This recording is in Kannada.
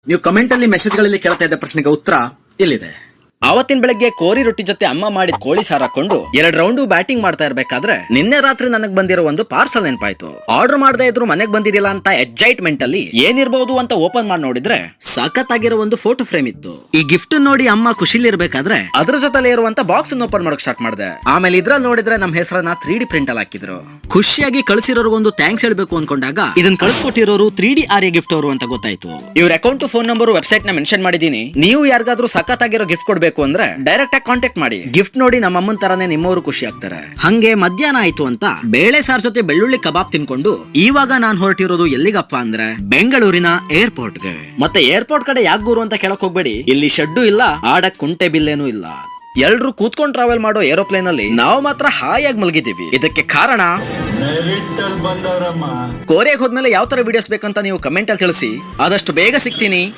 ನೀವು ಕಮೆಂಟ್ ಅಲ್ಲಿ ಮೆಸೇಜ್ಗಳಲ್ಲಿ ಕೇಳ್ತಾ ಇದ್ದ ಪ್ರಶ್ನೆಗೆ ಉತ್ತರ ಇಲ್ಲಿದೆ. ಆವತ್ತಿನ ಬೆಳಗ್ಗೆ ಕೋರಿ ರೊಟ್ಟಿ ಜೊತೆ ಅಮ್ಮ ಮಾಡಿದ ಕೋಳಿ ಸಾರು ಹಾಕೊಂಡು 2 ರೌಂಡು ಬ್ಯಾಟಿಂಗ್ ಮಾಡ್ತಾ ಇರ್ಬೇಕಾದ್ರೆ ನಿನ್ನೆ ರಾತ್ರಿ ನನಗ್ ಬಂದಿರೋ ಒಂದು ಪಾರ್ಸಲ್ ನೆನಪಾಯ್ತು. ಆರ್ಡರ್ ಮಾಡದೇ ಇದ್ರು ಮನೆಗ್ ಬಂದಿದ್ದಿಲ್ಲ ಅಂತ ಎಕ್ಸೈಟ್ಮೆಂಟ್ ಅಲ್ಲಿ ಏನಿರ್ಬಹುದು ಅಂತ ಓಪನ್ ಮಾಡಿ ನೋಡಿದ್ರೆ ಸಖತ್ ಆಗಿರೋ ಒಂದು ಫೋಟೋ ಫ್ರೇಮ್ ಇತ್ತು. ಈ ಗಿಫ್ಟ್ ನೋಡಿ ಅಮ್ಮ ಖುಷಿಲಿ ಇರ್ಬೇಕಾದ್ರೆ ಅದ್ರ ಜೊತೆ ಇರುವಂತ ಬಾಕ್ಸ್ ಓಪನ್ ಮಾಡಕ್ ಸ್ಟಾರ್ಟ್ ಮಾಡಿದೆ. ಆಮೇಲೆ ಇದ್ರಲ್ಲಿ ನೋಡಿದ್ರೆ ನಮ್ ಹೆಸರನ್ನ 3D ಪ್ರಿಂಟ್ ಅಲ್ಲಿ ಹಾಕಿದ್ರು. ಖುಷಿಯಾಗಿ ಕಳಿಸಿರೋರ್ಗೊಂದು ಥ್ಯಾಂಕ್ಸ್ ಹೇಳ್ಬೇಕು ಅನ್ಕೊಂಡಾಗ ಇದನ್ನ ಕಳಿಸ್ಕೊಟ್ಟಿರೋರು 3D ಆರ್ಯ ಗಿಫ್ಟ್ ಅವರು ಅಂತ ಗೊತ್ತಾಯ್ತು. ಇವ್ರ ಅಕೌಂಟ್ ಫೋನ್ ನಂಬರ್ ವೆಬ್ಸೈಟ್ ನ ಮೆನ್ಷನ್ ಮಾಡಿದೀನಿ. ನೀವು ಯಾರಿಗಾದ್ರೂ ಸಖತ್ ಆಗಿರೋ ಗಿಫ್ಟ್ ಕೊಡ್ಬೇಕು ಅಂದ್ರೆ ಡೈರೆಕ್ಟ್ ಆಗಿ ಕಾಂಟ್ಯಾಕ್ಟ್ ಮಾಡಿ. ಗಿಫ್ಟ್ ನೋಡಿ ನಮ್ಮ ಅಮ್ಮನ ತರಾನೇ ನಿಮ್ಮವರು ಖುಷಿ ಆಗ್ತಾರೆ. ಹಂಗೆ ಮಧ್ಯಾಹ್ನ ಆಯ್ತು ಅಂತ ಬೇಳೆ ಸಾರ್ ಜೊತೆ ಬೆಳ್ಳುಳ್ಳಿ ಕಬಾಬ್ ತಿನ್ಕೊಂಡು ಇವಾಗ ನಾನ್ ಹೊರಟಿರೋದು ಎಲ್ಲಿಗಪ್ಪ ಅಂದ್ರೆ ಬೆಂಗಳೂರಿನ ಏರ್ಪೋರ್ಟ್ಗೆ. ಮತ್ತೆ ಏರ್ಪೋರ್ಟ್ ಕಡೆ ಯಾಕೆ ಗುರು ಅಂತ ಕೇಳಕ್ ಹೋಗ್ಬೇಡಿ, ಇಲ್ಲಿ ಶೆಡ್ಡು ಇಲ್ಲ, ಆಡಕ್ ಕುಂಟೆ ಬಿಲ್ಲೇನು ಇಲ್ಲ. ಎಲ್ರು ಕೂತ್ಕೊಂಡು ಟ್ರಾವೆಲ್ ಮಾಡೋ ಏರೋಪ್ಲೇನ್ ಅಲ್ಲಿ ನಾವು ಮಾತ್ರ ಹಾಯಾಗಿ ಮಲಗಿದೀವಿ. ಇದಕ್ಕೆ ಕಾರಣ ಕೋರಿಯಾಗ ಹೋದ್ಮೇಲೆ ಯಾವ ತರ ವಿಡಿಯೋಸ್ ಬೇಕಂತ ನೀವು ಕಮೆಂಟ್ ಅಲ್ಲಿ ತಿಳಿಸಿ. ಆದಷ್ಟು ಬೇಗ ಸಿಗ್ತೀನಿ.